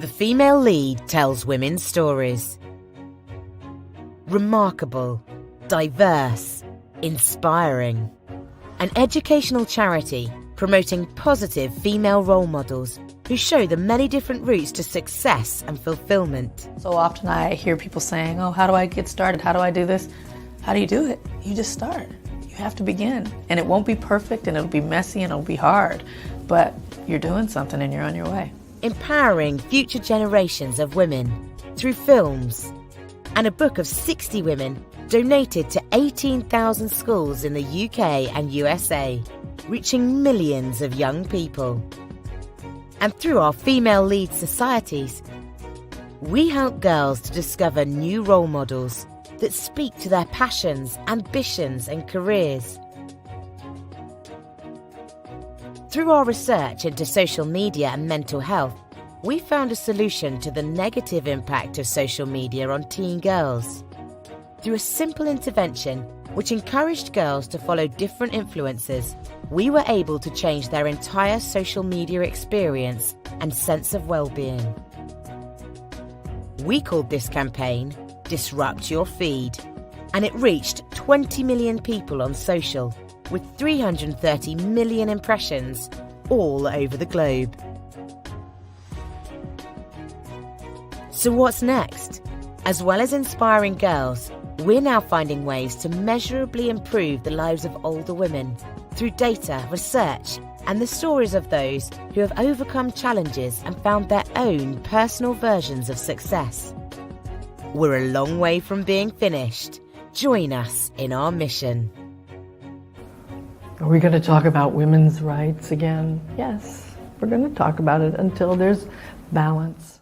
The Female Lead tells women's stories. Remarkable, diverse, inspiring. An educational charity promoting positive female role models who show the many different routes to success and fulfillment. So often I hear people saying, oh, how do I get started? How do I do this? How do you do it? You just start. You have to begin. And it won't be perfect and it'll be messy and it'll be hard, but you're doing something and you're on your way. Empowering future generations of women through films and a book of 60 women donated to 18,000 schools in the UK and USA, reaching millions of young people. And through our Female Lead societies, we help girls to discover new role models that speak to their passions, ambitions and careers. Through our research into social media and mental health, we found a solution to the negative impact of social media on teen girls. Through a simple intervention which encouraged girls to follow different influencers, we were able to change their entire social media experience and sense of well-being. We called this campaign Disrupt Your Feed, and it reached 20 million people on social, with 330 million impressions all over the globe. So what's next? As well as inspiring girls, we're now finding ways to measurably improve the lives of older women through data, research, and the stories of those who have overcome challenges and found their own personal versions of success. We're a long way from being finished. Join us in our mission. Are we going to talk about women's rights again? Yes, we're going to talk about it until there's balance.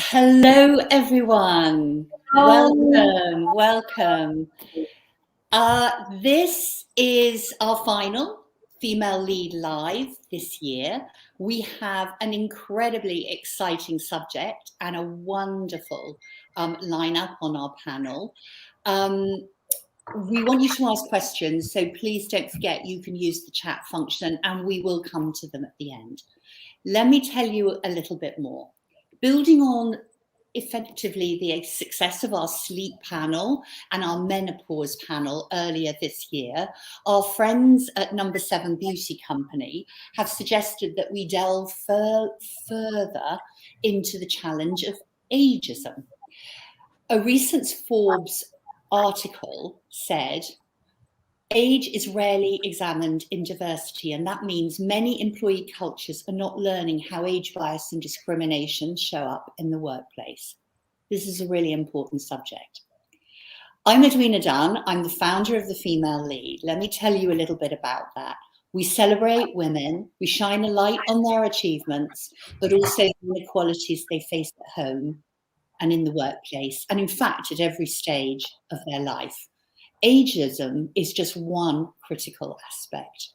Hello, everyone. Welcome. This is our final Female Lead Live this year. We have an incredibly exciting subject and a wonderful lineup on our panel. We want you to ask questions, so please don't forget you can use the chat function and we will come to them at the end. Let me tell you a little bit more. Building on effectively the success of our sleep panel and our menopause panel earlier this year, our friends at No7 Beauty Company have suggested that we delve further into the challenge of ageism. A recent Forbes article said, age is rarely examined in diversity, and that means many employee cultures are not learning how age bias and discrimination show up in the workplace. This is a really important subject. I'm Edwina Dunn. I'm the founder of the Female Lead. Let me tell you a little bit about that. We celebrate women, we shine a light on their achievements, but also the inequalities they face at home and in the workplace, and in fact, at every stage of their life. Ageism is just one critical aspect.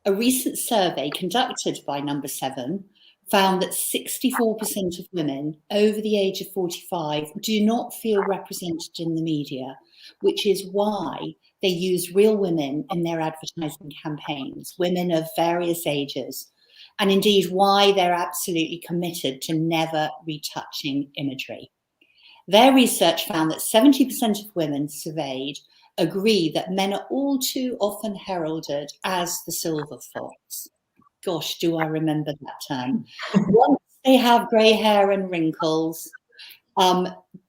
A recent survey conducted by No7 found that 64% of women over the age of 45 do not feel represented in the media, which is why they use real women in their advertising campaigns, women of various ages, and indeed why they're absolutely committed to never retouching imagery. Their research found that 70% of women surveyed agree that men are all too often heralded as the silver fox. Gosh, do I remember that term. Once they have grey hair and wrinkles,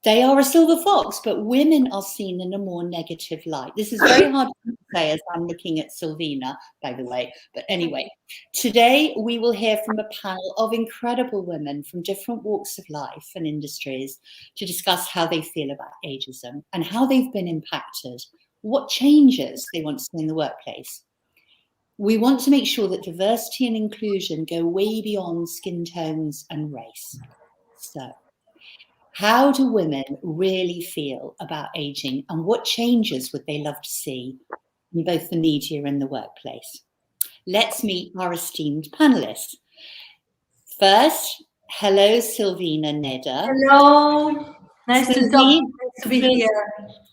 they are a silver fox, but women are seen in a more negative light. This is very hard to say as I'm looking at Silvina, by the way. But anyway, today we will hear from a panel of incredible women from different walks of life and industries to discuss how they feel about ageism and how they've been impacted, what changes they want to see in the workplace. We want to make sure that diversity and inclusion go way beyond skin tones and race. So, how do women really feel about aging, and what changes would they love to see in both the media and the workplace? Let's meet our esteemed panelists. First, hello, Silvina Neder. Hello, nice to be here.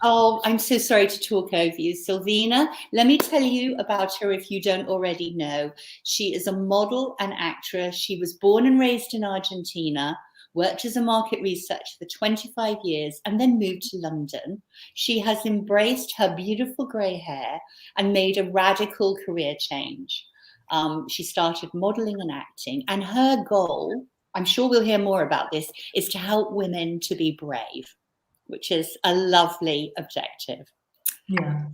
Oh, I'm so sorry to talk over you, Silvina. Let me tell you about her if you don't already know. She is a model and actress. She was born and raised in Argentina, worked as a market researcher for 25 years, and then moved to London. She has embraced her beautiful grey hair and made a radical career change. She started modeling and acting, and her goal, I'm sure we'll hear more about this, is to help women to be brave, which is a lovely objective. Yeah.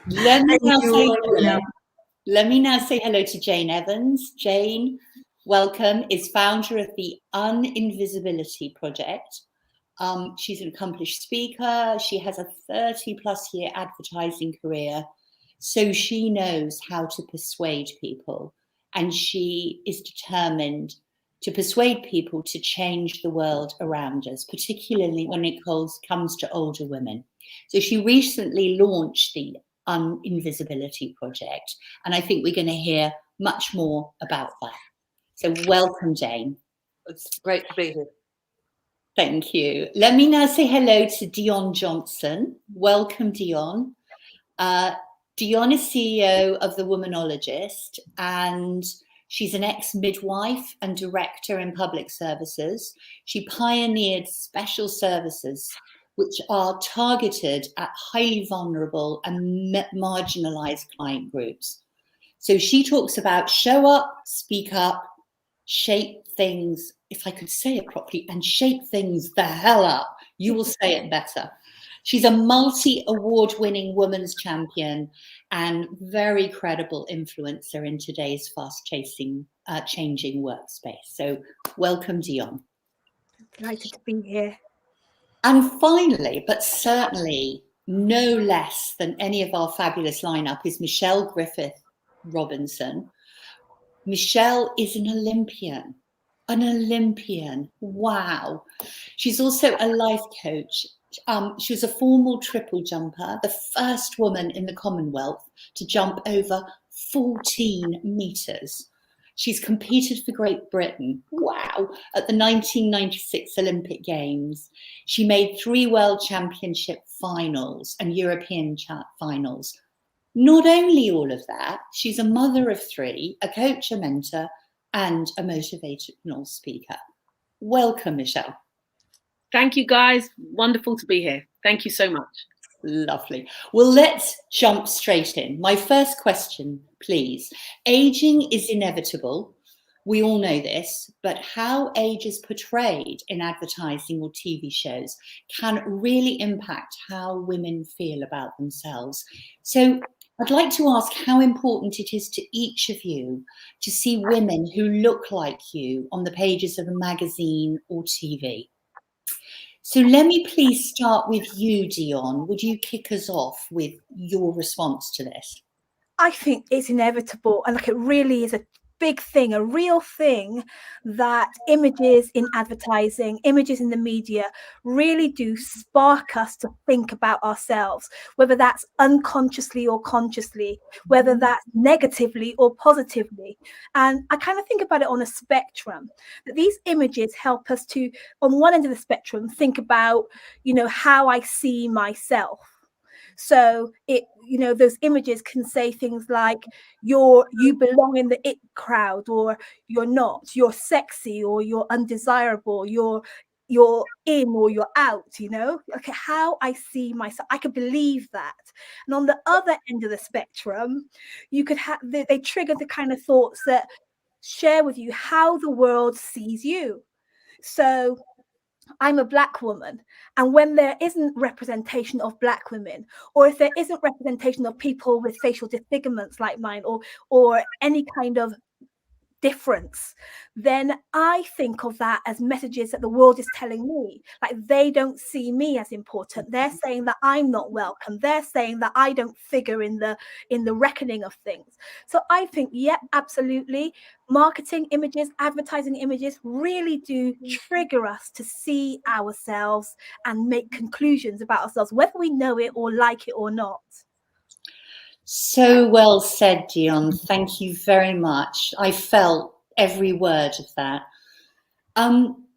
Let me now say hello to Jane Evans. Jane, welcome, is founder of the Uninvisibility project. She's an accomplished speaker. She has a 30+ year advertising career, so she knows how to persuade people, and she is determined to persuade people to change the world around us, particularly when it comes to older women. So she recently launched the Uninvisibility project, and I think we're going to hear much more about that. So welcome, Jane. It's great to be here. Thank you. Let me now say hello to Dion Johnson. Welcome, Dion. Dion is CEO of the Womanologist, and she's an ex-midwife and director in public services. She pioneered special services which are targeted at highly vulnerable and marginalized client groups. So she talks about show up, speak up, shape things, if I could say it properly, and shape things the hell up. You will say it better. She's a multi-award-winning women's champion and very credible influencer in today's fast-changing workspace. So welcome, Dion. Delighted to be here. And finally, but certainly no less than any of our fabulous lineup, is Michelle Griffith Robinson. Michelle is an Olympian. An Olympian. Wow. She's also a life coach. She was a formal triple jumper, the first woman in the Commonwealth to jump over 14 meters. She's competed for Great Britain, wow, at the 1996 Olympic Games. She made 3 World Championship finals and European finals. Not only all of that, she's a mother of 3, a coach, a mentor, and a motivational speaker. Welcome, Michelle. Thank you, guys. Wonderful to be here. Thank you so much. Lovely. Well, let's jump straight in. My first question, please. Aging is inevitable. We all know this, but how age is portrayed in advertising or TV shows can really impact how women feel about themselves. So I'd like to ask how important it is to each of you to see women who look like you on the pages of a magazine or TV. So let me please start with you, Dion. Would you kick us off with your response to this? I think it's inevitable, and like it really is a big thing, a real thing, that images in advertising, images in the media really do spark us to think about ourselves, whether that's unconsciously or consciously, whether that's negatively or positively. And I kind of think about it on a spectrum, that these images help us to, on one end of the spectrum, think about, you know, how I see myself. So it, you know, those images can say things like you belong in the it crowd, or you're not, you're sexy, or you're undesirable, you're in or you're out, you know, okay, how I see myself, I could believe that. And on the other end of the spectrum, you could have, they trigger the kind of thoughts that share with you how the world sees you. So I'm a Black woman, and when there isn't representation of Black women, or if there isn't representation of people with facial disfigurements like mine, or any kind of difference, then I think of that as messages that the world is telling me. Like, they don't see me as important. They're saying that I'm not welcome. They're saying that I don't figure in the reckoning of things. So I think, yeah, absolutely, marketing images, advertising images really do trigger us to see ourselves and make conclusions about ourselves, whether we know it or like it or not. So well said, Dion. Thank you very much. I felt every word of that.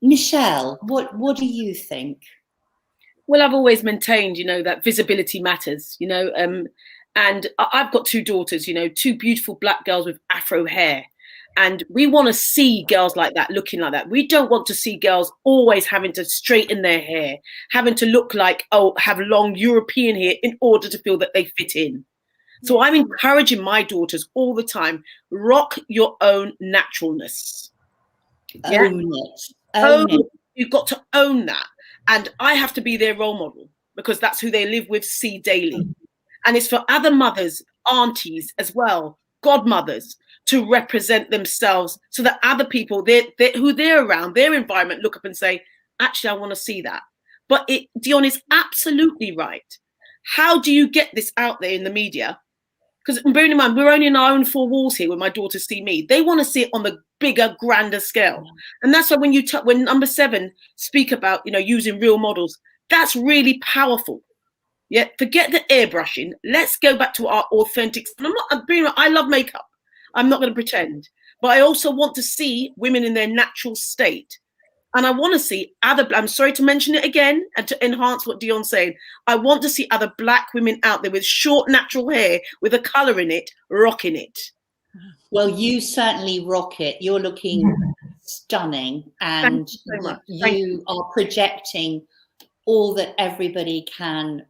Michelle, what do you think? Well, I've always maintained, that visibility matters, and I've got 2 daughters, 2 beautiful black girls with afro hair. And we want to see girls like that, looking like that. We don't want to see girls always having to straighten their hair, having to look like, have long European hair in order to feel that they fit in. So I'm encouraging my daughters all the time, rock your own naturalness. Own it. Own it. You've got to own that. And I have to be their role model because that's who they live with, see daily. And it's for other mothers, aunties as well, godmothers, to represent themselves so that other people who they're around, their environment, look up and say, actually, I want to see that. But Dion is absolutely right. How do you get this out there in the media? Because bearing in mind, we're only in our own 4 walls here when my daughters see me. They want to see it on the bigger, grander scale. And that's why when number 7 speak about, using real models, that's really powerful. Yeah, forget the airbrushing. Let's go back to our authentic. And I love makeup. I'm not going to pretend. But I also want to see women in their natural state. And I want to see I'm sorry to mention it again and to enhance what Dion's saying. I want to see other black women out there with short natural hair, with a colour in it, rocking it. Well, you certainly rock it. You're looking stunning, and you are projecting all that everybody can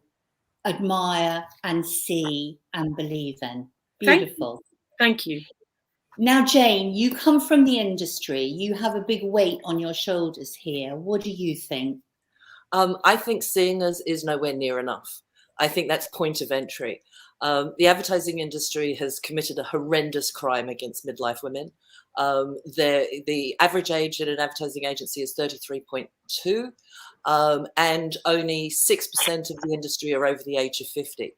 admire and see and believe in. Beautiful. Thank you. Now, Jane, you come from the industry. You have a big weight on your shoulders here. What do you think? I think seeing us is nowhere near enough. I think that's point of entry. The advertising industry has committed a horrendous crime against midlife women. The average age in an advertising agency is 33.2, and only 6% of the industry are over the age of 50.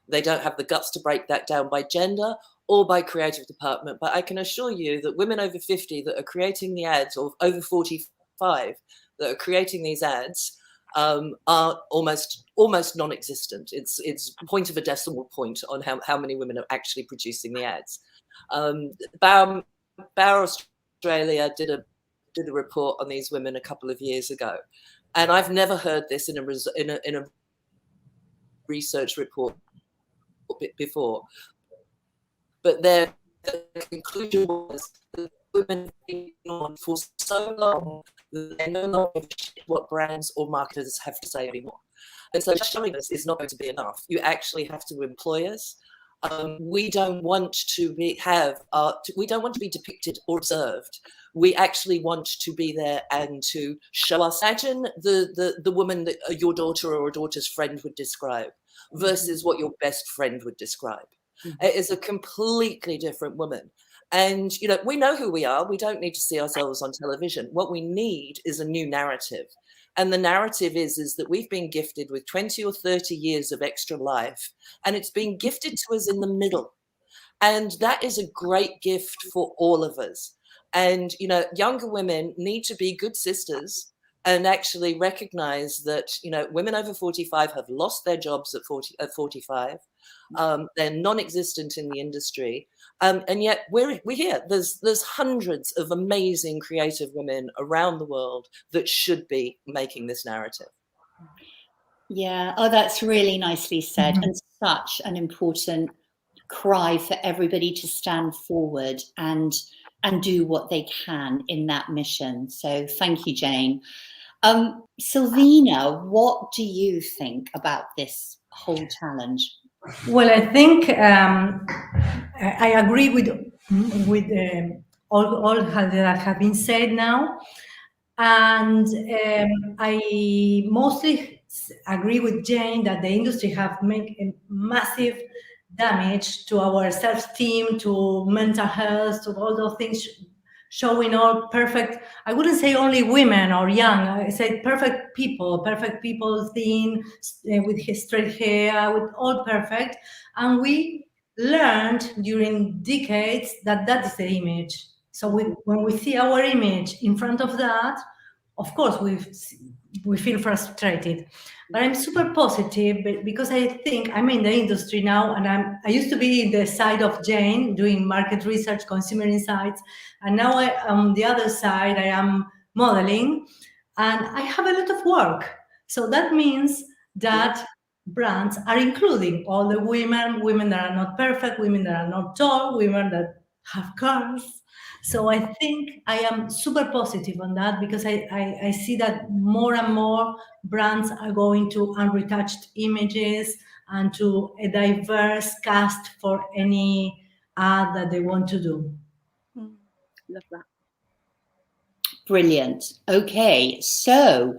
They don't have the guts to break that down by gender or by creative department. But I can assure you that women over 50 that are creating the ads, or over 45 that are creating these ads, are almost non-existent. It's point of a decimal point on how many women are actually producing the ads. Bauer Australia did a report on these women a couple of years ago, and I've never heard this in a research report before. But the conclusion was that women have been on for so long that they no longer give a shit what brands or marketers have to say anymore. And so showing us is not going to be enough. You actually have to employ us. We don't want to be depicted or observed. We actually want to be there and to show us. Imagine the woman that your daughter or a daughter's friend would describe versus what your best friend would describe. It is a completely different woman. And, we know who we are. We don't need to see ourselves on television. What we need is a new narrative. And the narrative is that we've been gifted with 20 or 30 years of extra life, and it's been gifted to us in the middle. And that is a great gift for all of us. And, younger women need to be good sisters and actually recognize that, women over 45 have lost their jobs at 45. They're non-existent in the industry. And yet we're here. There's hundreds of amazing creative women around the world that should be making this narrative. Yeah. Oh, that's really nicely said. And such an important cry for everybody to stand forward and do what they can in that mission. So thank you, Jane. Silvina, what do you think about this whole challenge? Well, I think I agree with all that have been said now, and I mostly agree with Jane that the industry have made a massive damage to our self-esteem, to mental health, to all those things showing all perfect, I wouldn't say only women or young, I say perfect people thin, with his straight hair, with all perfect. And we learned during decades that that is the image. So when we see our image in front of that, of course we feel frustrated. But I'm super positive because I think I'm in the industry now, and I used to be in the side of Jane doing market research, consumer insights, and now on the other side I am modeling, and I have a lot of work. So that means that brands are including all the women that are not perfect, women that are not tall, women that have cars. So I think I am super positive on that, because I see that more and more brands are going to unretouched images and to a diverse cast for any ad that they want to do. Love that. Brilliant. Okay, so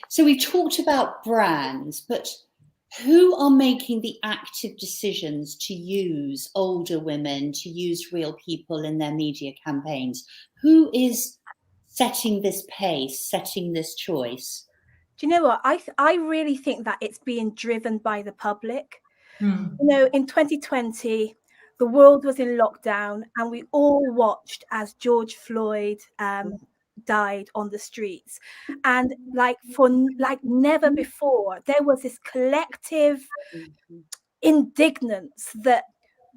so we've talked about brands, but who are making the active decisions to use older women, to use real people in their media campaigns? Who is setting this pace, setting this choice? Do you know what? I really think that it's being driven by the public. Mm. You know, in 2020, the world was in lockdown, and we all watched as George Floyd died on the streets, and like never before, there was this collective indignance that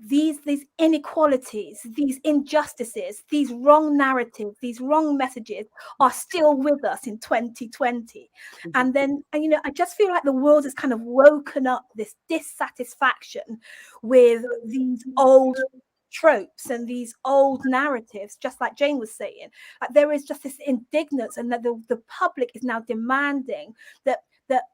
these inequalities, these injustices, these wrong narratives, these wrong messages are still with us in 2020. And then, you know, I just feel like the world has kind of woken up this dissatisfaction with these old tropes and these old narratives, just like Jane was saying. Like, there is just this indignance, and that the public is now demanding that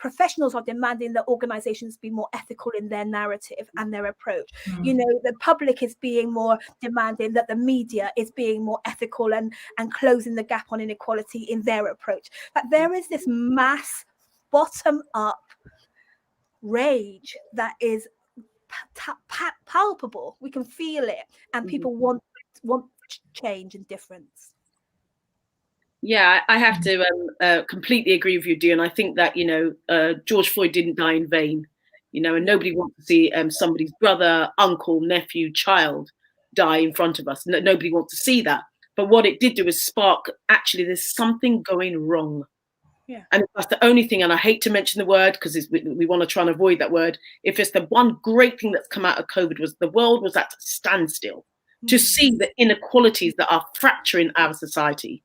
professionals are demanding that organizations be more ethical in their narrative and their approach. You know, the public is being more demanding that the media is being more ethical and closing the gap on inequality in their approach. But there is this mass bottom up rage that is palpable. We can feel it, and people want change and difference. Yeah, I have to completely agree with you, Dion. I think that, you know, George Floyd didn't die in vain, you know, and nobody wants to see somebody's brother, uncle, nephew, child die in front of us. Nobody wants to see that. But what it did do is spark, actually, there's something going wrong. Yeah. And that's the only thing, and I hate to mention the word because we want to try and avoid that word. If it's the one great thing that's come out of COVID, was the world was at a standstill to see the inequalities that are fracturing our society.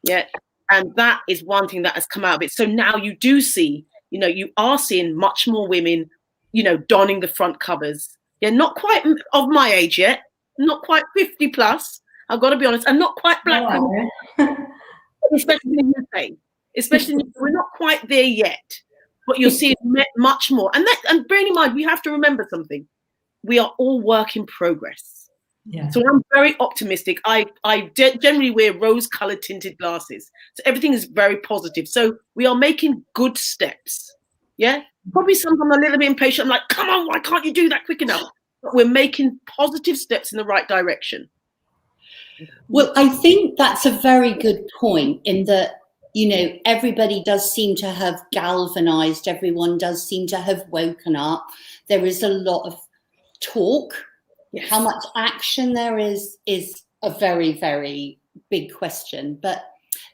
Yeah, and that is one thing that has come out of it. So now you do see, you know, you are seeing much more women, you know, donning the front covers. Yeah, not quite of my age yet, not quite 50 plus, I've got to be honest, and not quite black women, especially in the UK. Especially, we're not quite there yet, but you're seeing much more. And bearing in mind, we have to remember something. We are all work in progress. Yeah. So I'm very optimistic. I generally wear rose-colored tinted glasses. So everything is very positive. So we are making good steps. Yeah? Probably sometimes I'm a little bit impatient. I'm like, come on, why can't you do that quick enough? But we're making positive steps in the right direction. Well, I think that's a very good point, in that, you know, everybody does seem to have galvanized. Everyone does seem to have woken up. There is a lot of talk. Yes. How much action there is a very, very big question. But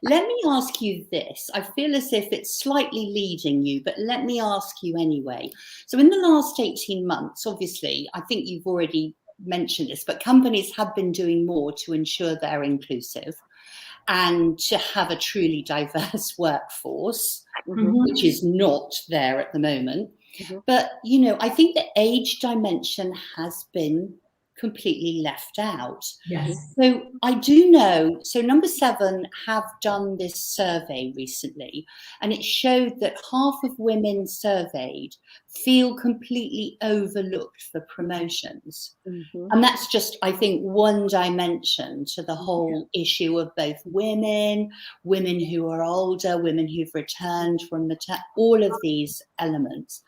let me ask you this. I feel as if it's slightly leading you, but let me ask you anyway. So in the last 18 months, obviously, I think you've already mentioned this, but companies have been doing more to ensure they're inclusive and to have a truly diverse workforce, which is not there at the moment. But, you know, I think the age dimension has been completely left out. Yes. So I do know, so Number7 have done this survey recently, and it showed that half of women surveyed feel completely overlooked for promotions. And that's just, I think, one dimension to the whole issue of both women who are older, women who've returned from all of these elements.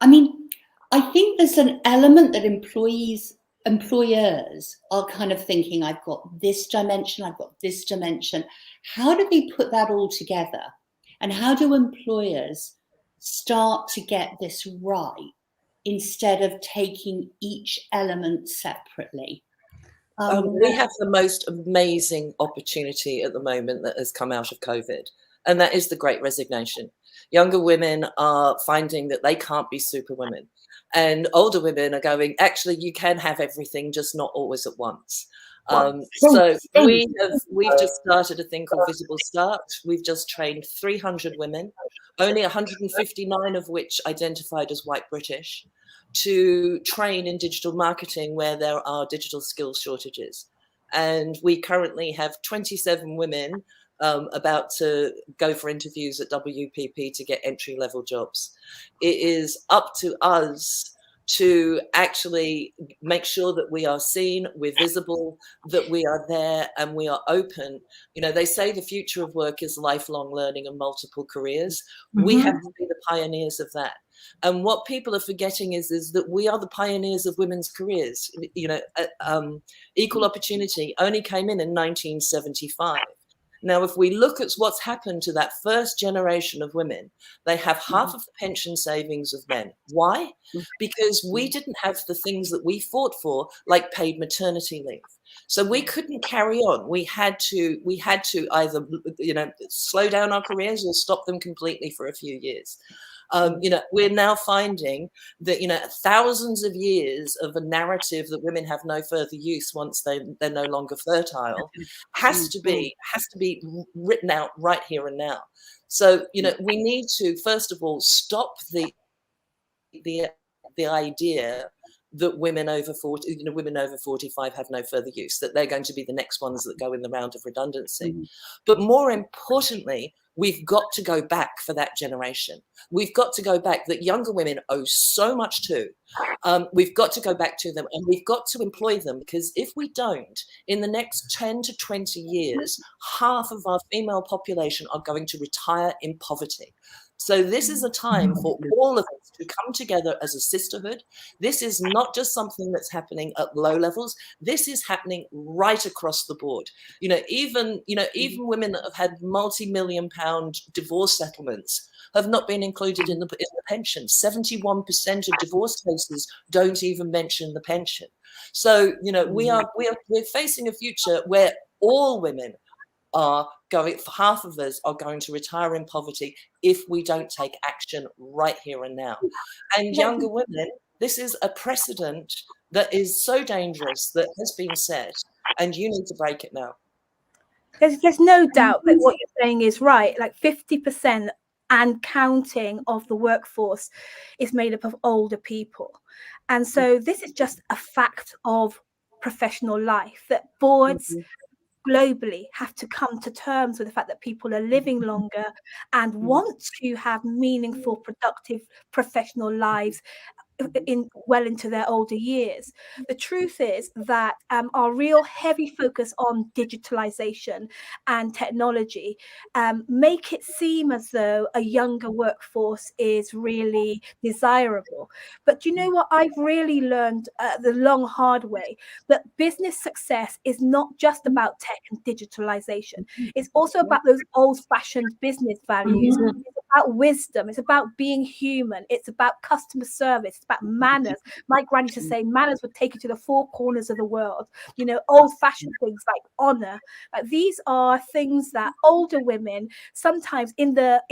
I mean, I think there's an element that employees employers are kind of thinking, I've got this dimension, I've got this dimension. How do they put that all together? And how do employers start to get this right instead of taking each element separately? We have the most amazing opportunity at the moment that has come out of COVID, and that is the Great Resignation. Younger women are finding that they can't be superwomen, and older women are going, actually, you can have everything, just not always at once. So we've just started a thing called Visible Start. We've just trained 300 women, only 159 of which identified as white British, to train in digital marketing where there are digital skills shortages. And we currently have 27 women about to go for interviews at WPP to get entry-level jobs. It is up to us to actually make sure that we are seen, we're visible, that we are there and we are open. You know, they say the future of work is lifelong learning and multiple careers. We have to be the pioneers of that. And what people are forgetting is that we are the pioneers of women's careers. You know, equal opportunity only came in 1975. Now, if we look at what's happened to that first generation of women, they have half of the pension savings of men. Why? Because we didn't have the things that we fought for, like paid maternity leave. So we couldn't carry on. We had to either, you know, slow down our careers or stop them completely for a few years. You know, we're now finding that, you know, thousands of years of a narrative that women have no further use once they're no longer fertile has to be written out right here and now. So, you know, we need to, first of all, stop the idea that women over 40, you know, women over 45 have no further use, that they're going to be the next ones that go in the round of redundancy. But more importantly, we've got to go back for that generation. We've got to go back, that younger women owe so much to. We've got to go back to them and we've got to employ them, because if we don't, in the next 10 to 20 years, half of our female population are going to retire in poverty. So this is a time for all of us to come together as a sisterhood. This is not just something that's happening at low levels. This is happening right across the board. You know, even women that have had multi-million-pound divorce settlements have not been included in the pension. 71% of divorce cases don't even mention the pension. So, you know, we're facing a future where all women are going, half of us are going to retire in poverty if we don't take action right here and now. And younger women, this is a precedent that is so dangerous that has been set, and you need to break it now. There's no doubt that what you're saying is right. Like 50% and counting of the workforce is made up of older people. And so this is just a fact of professional life, that boards globally have to come to terms with the fact that people are living longer and want to have meaningful, productive professional lives well into their older years. The truth is that our real heavy focus on digitalization and technology make it seem as though a younger workforce is really desirable. But you know what? I've really learned the long, hard way that business success is not just about tech and digitalization. It's also about those old-fashioned business values. It's about wisdom. It's about being human. It's about customer service. About manners. My granny used to say manners would take you to the four corners of the world. You know, old-fashioned things like honor. These are things that older women, sometimes in the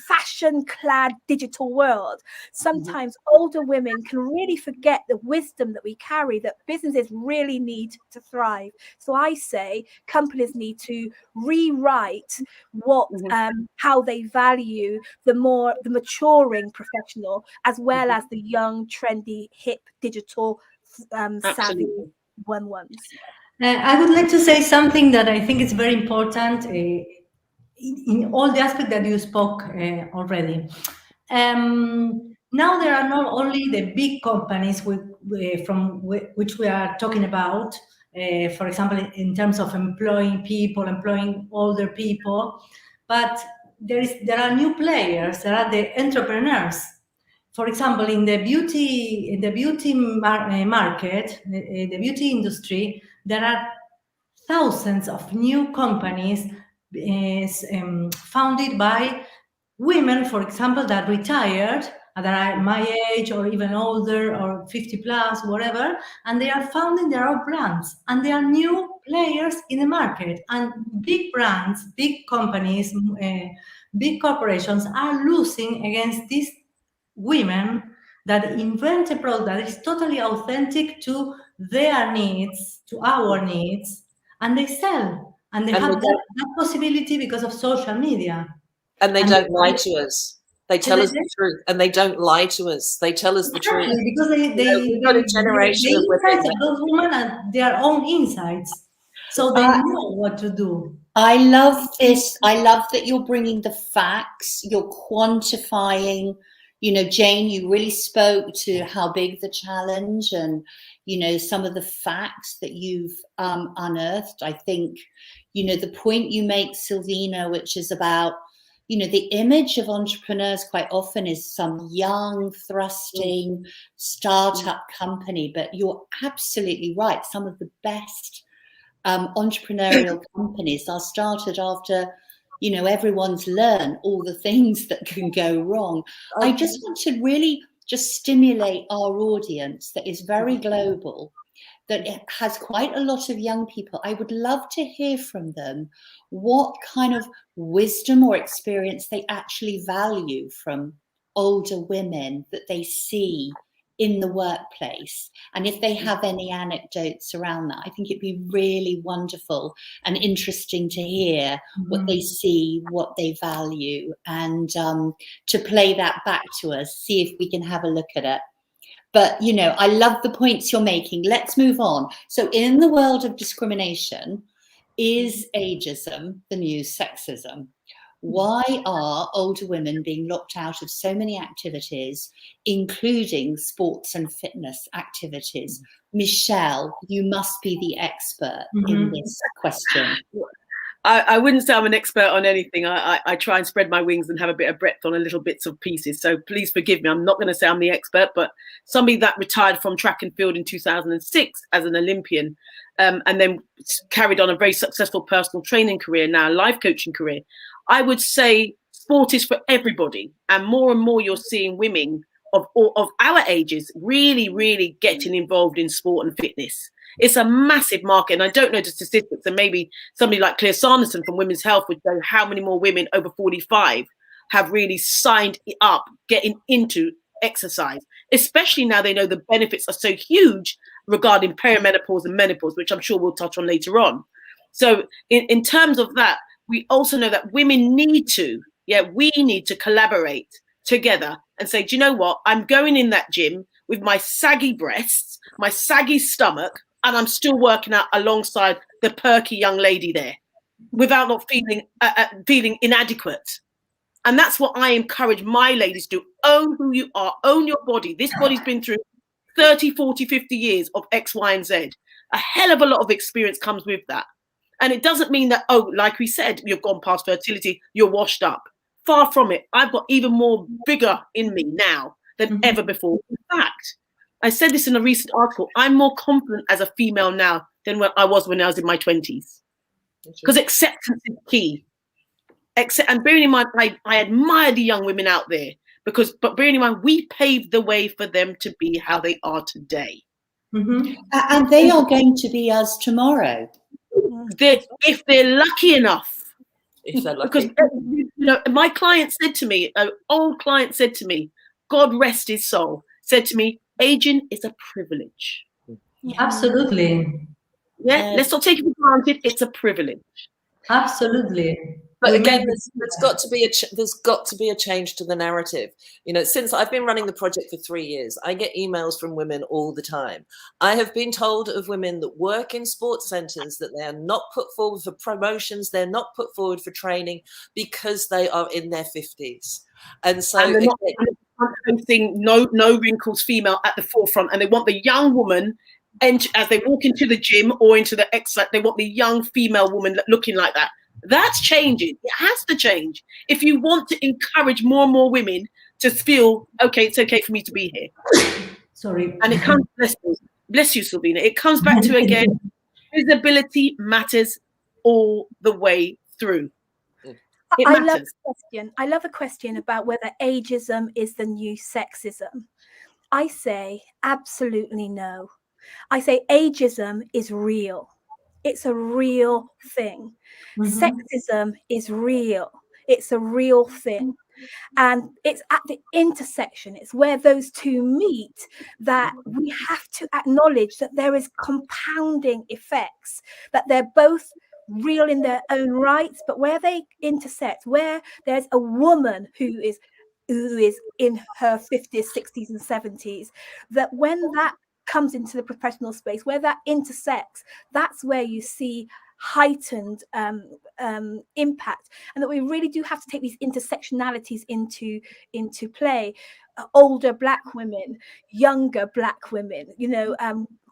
fashion-clad digital world, sometimes older women can really forget the wisdom that we carry, that businesses really need to thrive. So I say companies need to rewrite what how they value the maturing professional, as well as the young, trendy, hip, digital, savvy ones. I would like to say something that I think is very important in all the aspects that you spoke already. Now there are not only the big companies from which we are talking about, for example, in terms of employing older people, but there are new players. There are the entrepreneurs. for example, in the beauty market, the beauty industry, there are thousands of new companies founded by women, for example, that retired, that are my age or even older or 50 plus, whatever, and they are founding their own brands, and they are new players in the market. And big brands, big companies, big corporations are losing against these women that invent a product that is totally authentic to their needs, to our needs, and they sell. And they have that possibility because of social media. And they don't lie to us. They tell us the truth, and they don't lie to us. They tell us the truth. Because we've got a generation of women. Those women are their own insights, so they know what to do. I love this. I love that you're bringing the facts. You're quantifying. You know, Jane, you really spoke to how big the challenge and, you know, some of the facts that you've unearthed. I think, you know, the point you make, Silvina, which is about, you know, the image of entrepreneurs quite often is some young, thrusting startup company. But you're absolutely right. Some of the best entrepreneurial companies are started after, you know, everyone's learned all the things that can go wrong. I just want to really just stimulate our audience that is very global, that has quite a lot of young people. I would love to hear from them what kind of wisdom or experience they actually value from older women that they see in the workplace. And if they have any anecdotes around that, I think it'd be really wonderful and interesting to hear what they see, what they value, and to play that back to us, see if we can have a look at it. But, you know, I love the points you're making. Let's move on. So in the world of discrimination, is ageism the new sexism? Why are older women being locked out of so many activities, including sports and fitness activities? Michelle, you must be the expert in this question. I wouldn't say I'm an expert on anything. I try and spread my wings and have a bit of breadth on a little bits of pieces. So please forgive me. I'm not going to say I'm the expert, but somebody that retired from track and field in 2006 as an Olympian, and then carried on a very successful personal training career, now a life coaching career. I would say sport is for everybody. And more you're seeing women of our ages really, really getting involved in sport and fitness. It's a massive market, and I don't know the statistics, and maybe somebody like Claire Sanderson from Women's Health would know how many more women over 45 have really signed up, getting into exercise, especially now they know the benefits are so huge regarding perimenopause and menopause, which I'm sure we'll touch on later on. So in terms of that, we also know that women need to, we need to collaborate together and say, do you know what? I'm going in that gym with my saggy breasts, my saggy stomach, and I'm still working out alongside the perky young lady there without not feeling inadequate. And that's what I encourage my ladies to do. Own who you are, own your body. This body's been through 30, 40, 50 years of X, Y, and Z. A hell of a lot of experience comes with that. And it doesn't mean that, like we said, you've gone past fertility, you're washed up. Far from it. I've got even more vigor in me now than ever before. In fact, I said this in a recent article, I'm more confident as a female now than when I was in my 20s. Because acceptance is key. And bearing in mind, I admire the young women out there, but bearing in mind, we paved the way for them to be how they are today. And they are going to be us tomorrow. If they're lucky enough. If they're lucky. Because, you know, my client said to me, an old client said to me, God rest his soul, said to me, aging is a privilege. Absolutely. Let's not take it for granted. It's a privilege. Absolutely. But again, there's got to be a change to the narrative. You know, since I've been running the project for 3 years, I get emails from women all the time. I have been told of women that work in sports centres that they are not put forward for promotions, they're not put forward for training because they are in their 50s. And so facing no wrinkles female at the forefront, and they want the young woman, and as they walk into the gym or into the exercise, they want the young female woman looking like that. That's changing. It has to change. If you want to encourage more and more women to feel, okay, it's okay for me to be here. Sorry. And it comes, bless you, Silvina. It comes back to, again, visibility matters all the way through. I love the question. I love a question about whether ageism is the new sexism. I say absolutely no. I say ageism is real. It's a real thing. Sexism is real. It's a real thing. And it's at the intersection, it's where those two meet, that we have to acknowledge that there is compounding effects, that they're both real in their own rights, but where they intersect, where there's a woman who is in her 50s, 60s and 70s, that when that comes into the professional space, where that intersects, that's where you see heightened impact, and that we really do have to take these intersectionalities into play. Older Black women, younger Black women, you know,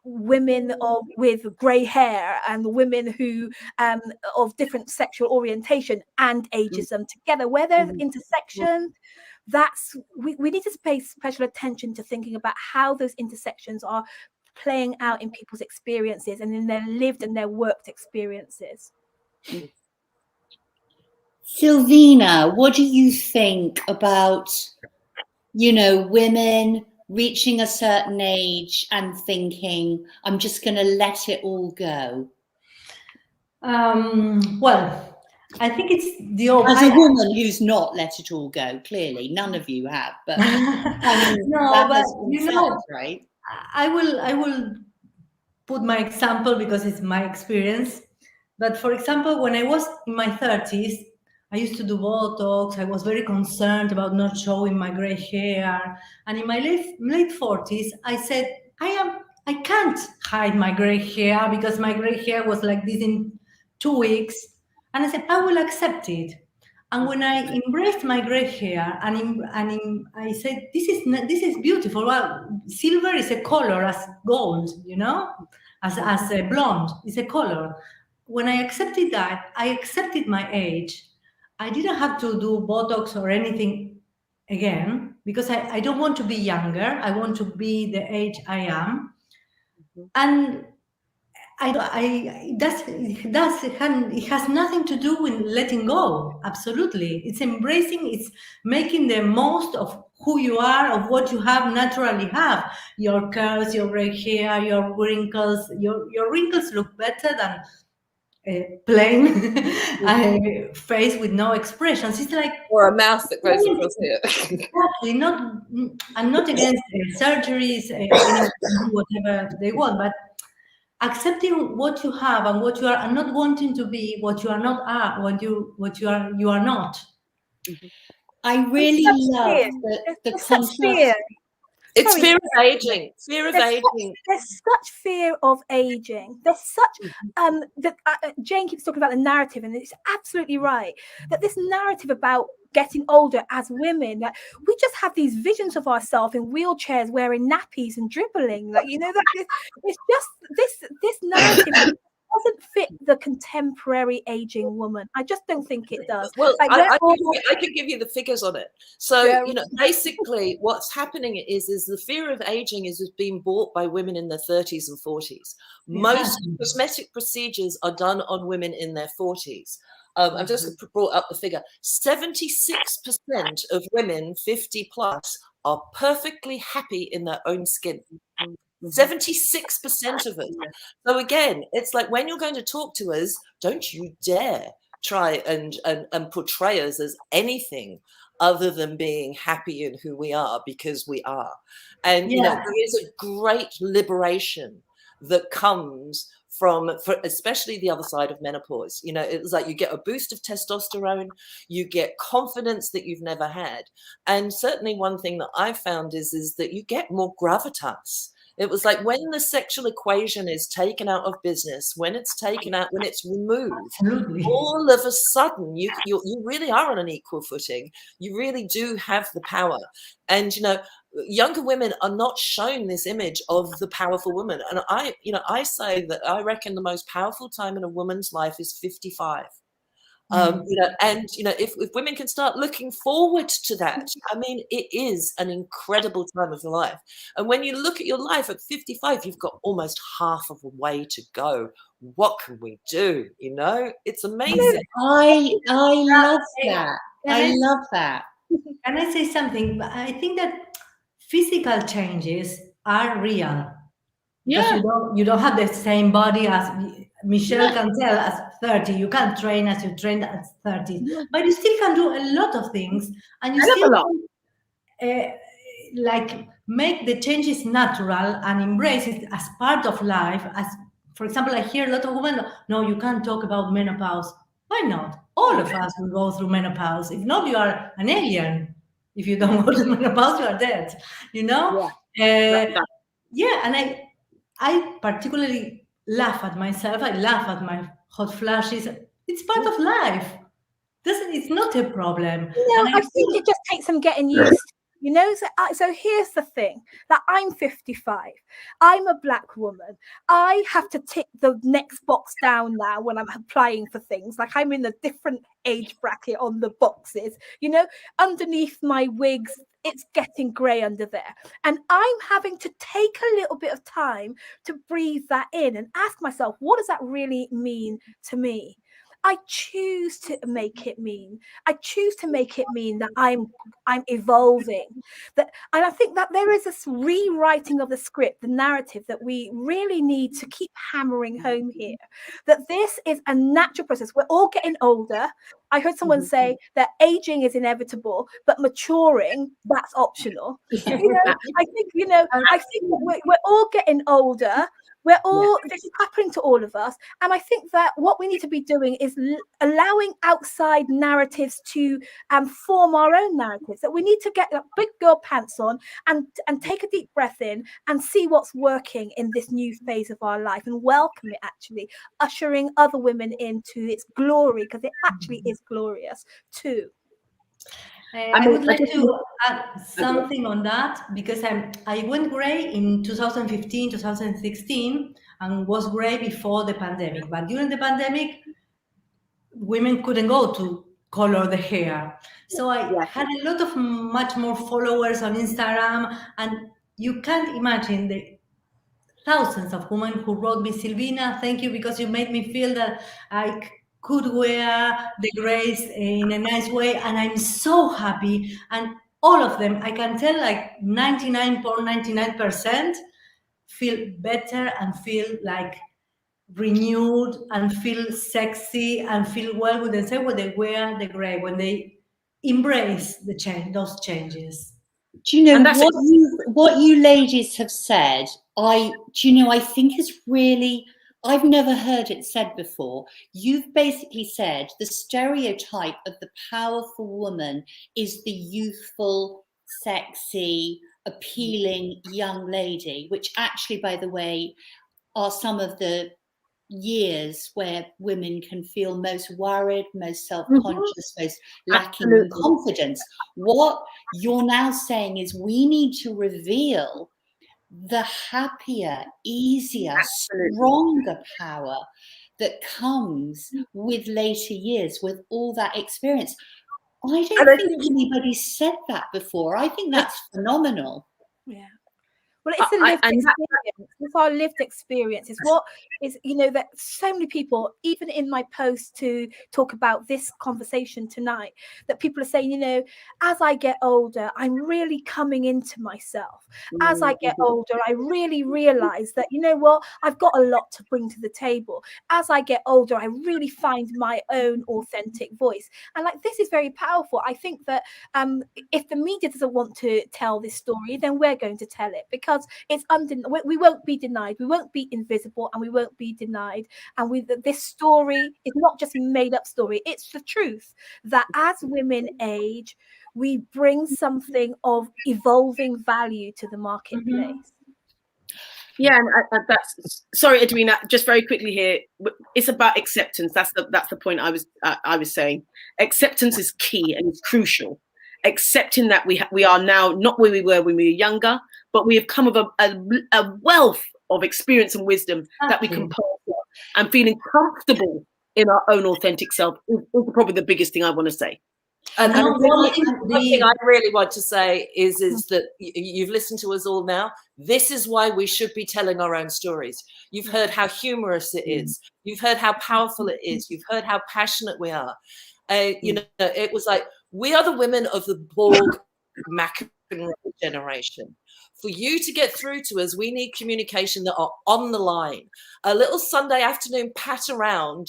women with grey hair, and women who of different sexual orientation, and ageism together, where there's intersection. That's we need to pay special attention to thinking about how those intersections are playing out in people's experiences and in their lived and their worked experiences. Silvina, what do you think about, you know, women reaching a certain age and thinking, I'm just going to let it all go? Well, I think it's the as a woman who's not let it all go. Clearly, none of you have, but no, but you know, right? I will put my example because it's my experience. But for example, when I was in my 30s, I used to do Botox. I was very concerned about not showing my gray hair. And in my late 40s, I said, I can't hide my gray hair because my gray hair was like this in 2 weeks. And I said, I will accept it. And when I embraced my gray hair, I said, this is beautiful. Well, silver is a color as gold, you know, as a blonde is a color. When I accepted that, I accepted my age. I didn't have to do Botox or anything again because I don't want to be younger. I want to be the age I am. And it has nothing to do with letting go. Absolutely. It's embracing, it's making the most of who you are, of what you have naturally have. Your curls, your gray hair, your wrinkles. Your wrinkles look better than a plain face with no expressions. It's like, or a mouth that goes across here. Exactly. I'm not against surgeries, whatever they want, but accepting what you have and what you are, and not wanting to be what you are not, what you are not. I really love the contrast. It's fear of aging. Fear of aging. There's such fear of aging. There's such Jane keeps talking about the narrative, and it's absolutely right that this narrative about getting older as women, that we just have these visions of ourselves in wheelchairs, wearing nappies and dribbling, like, you know, that it's just this narrative doesn't fit the contemporary aging woman. I just don't think it does. Well, like, I could give you the figures on it. So, you know, basically what's happening is the fear of aging is being bought by women in their 30s and 40s. Most cosmetic procedures are done on women in their 40s. I've just brought up the figure. 76% of women 50 plus are perfectly happy in their own skin. 76% of us. So again, it's like when you're going to talk to us, don't you dare try and portray us as anything other than being happy in who we are, because we are. And you know, there is a great liberation that comes from especially the other side of menopause. You know, it's like you get a boost of testosterone, you get confidence that you've never had. And certainly one thing that I found is that you get more gravitas. It was like when the sexual equation is taken out of business, when it's taken out, when it's removed, all of a sudden you really are on an equal footing. You really do have the power. And, you know, younger women are not shown this image of the powerful woman. And I say that I reckon the most powerful time in a woman's life is 55. And if women can start looking forward to that, I mean, it is an incredible time of life. And when you look at your life at 55, you've got almost half of a way to go. What can we do? It's amazing. I love that. I love that. Can I say something? I think that physical changes are real. Because you don't have the same body as Michelle can tell as 30. You can't train as you trained at 30. But you still can do a lot of things. And you still can, make the changes natural and embrace it as part of life. As, for example, I hear a lot of women, no, you can't talk about menopause. Why not? All of us will go through menopause. If not, you are an alien. If you don't go to menopause, you are dead. And I particularly laugh at myself. I laugh at my hot flashes. It's part of life. It's not a problem. I think it just takes some getting used to. So here's the thing, that I'm 55. I'm a Black woman. I have to tick the next box down now when I'm applying for things. Like, I'm in a different age bracket on the boxes. Underneath my wigs, it's getting grey under there. And I'm having to take a little bit of time to breathe that in and ask myself, what does that really mean to me? I choose to make it mean. I choose to make it mean that I'm evolving. And I think that there is this rewriting of the script, the narrative, that we really need to keep hammering home here. That this is a natural process. We're all getting older. I heard someone say that aging is inevitable, but maturing, that's optional. I think we're all getting older. This is happening to all of us. And I think that what we need to be doing is allowing outside narratives to form our own narratives, that we need to get big girl pants on and take a deep breath in and see what's working in this new phase of our life and welcome it, actually, ushering other women into its glory, because it actually is glorious too. I would like to add something on that, because I went grey in 2015, 2016, and was grey before the pandemic. But during the pandemic, women couldn't go to color the hair. So I had a lot of much more followers on Instagram, and you can't imagine the thousands of women who wrote me, Silvina, thank you, because you made me feel that I could wear the grays in a nice way, and I'm so happy. And all of them, I can tell, like 99.99% feel better and feel like renewed and feel sexy and feel well with themselves when they wear the gray, when they embrace the change, those changes. Do you know what you ladies have said? I think is really, I've never heard it said before. You've basically said the stereotype of the powerful woman is the youthful, sexy, appealing young lady, which actually, by the way, are some of the years where women can feel most worried, most self-conscious, most lacking in confidence. What you're now saying is we need to reveal the happier, easier, stronger power that comes with later years, with all that experience. I don't think anybody said that before. I think that's phenomenal. Yeah. Well, it's a lived experience. It's our lived experience. It's what is, that so many people, even in my post to talk about this conversation tonight, that people are saying, as I get older, I'm really coming into myself. As I get older, I really realize that, I've got a lot to bring to the table. As I get older, I really find my own authentic voice. And this is very powerful. I think that if the media doesn't want to tell this story, then we're going to tell it, because it's we won't be denied, we won't be invisible, and we won't be denied. And this story is not just a made-up story, it's the truth that as women age, we bring something of evolving value to the marketplace. Yeah, and that's, sorry, Edwina, just very quickly here. It's about acceptance. That's the point I was saying. Acceptance is key and it's crucial. Accepting that we are now not where we were when we were younger, but we have come with a wealth of experience and wisdom that we can pass on, and feeling comfortable in our own authentic self is probably the biggest thing I want to say. And No, one really, thing I really want to say is that you've listened to us all now. This is why we should be telling our own stories. You've heard how humorous it is. You've heard how powerful it is. You've heard how passionate we are. You know, it was like, we are the women of the Borg McEnroe generation. For you to get through to us, we need communication that are on the line. A little Sunday afternoon pat around,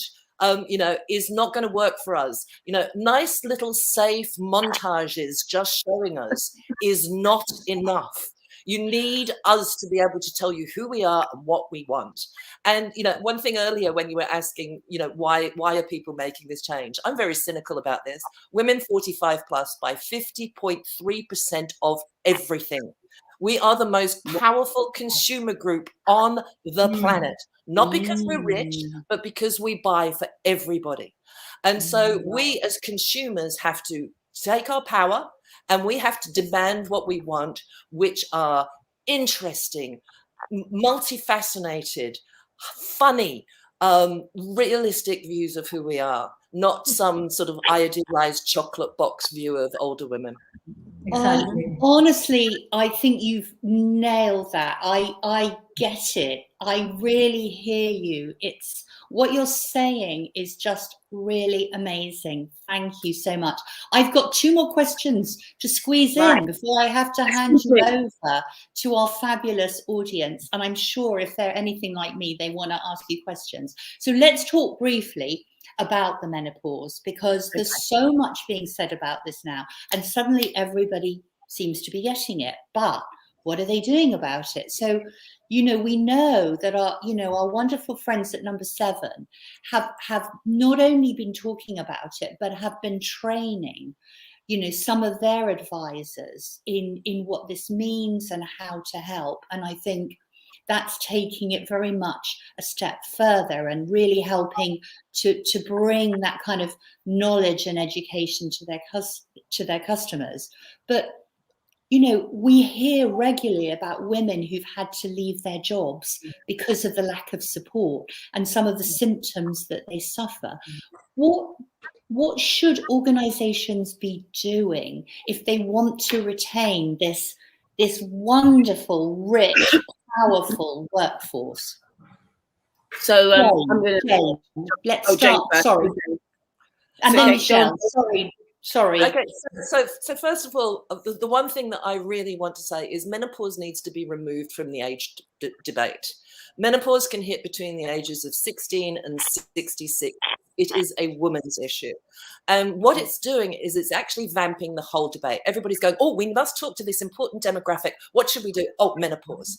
you know, is not going to work for us. You know, nice little safe montages just showing us is not enough. You need us to be able to tell you who we are and what we want. And, you know, one thing earlier when you were asking, you know, why are people making this change? I'm very cynical about this. Women 45 plus buy 50.3% of everything. We are the most powerful consumer group on the planet, not because we're rich, but because we buy for everybody. And so we as consumers have to take our power and we have to demand what we want, which are interesting, multifaceted, funny, realistic views of who we are, not some sort of idealized chocolate box view of older women. Exactly. Honestly, I think you've nailed that. I get it. I really hear you. It's what you're saying is just really amazing. Thank you so much. I've got 2 more questions to squeeze in before I have to hand you over to our fabulous audience. And I'm sure if they're anything like me, they want to ask you questions. So let's talk briefly about the menopause, because there's so much being said about this now, and suddenly everybody seems to be getting it. But what are they doing about it? So, you know, we know that our wonderful friends at Number 7 have not only been talking about it, but have been training, you know, some of their advisors in what this means and how to help. And I think that's taking it very much a step further and really helping to bring that kind of knowledge and education to their customers. But, you know, we hear regularly about women who've had to leave their jobs because of the lack of support and some of the symptoms that they suffer. What should organizations be doing if they want to retain this wonderful, rich, powerful workforce? So I'm going to let's start. Sorry, and then Michelle. Sorry. Okay, so first of all, the one thing that I really want to say is menopause needs to be removed from the age debate. Menopause can hit between the ages of 16 and 66. It is a woman's issue. And what it's doing is it's actually vamping the whole debate. Everybody's going, oh, we must talk to this important demographic. What should we do? Oh, menopause.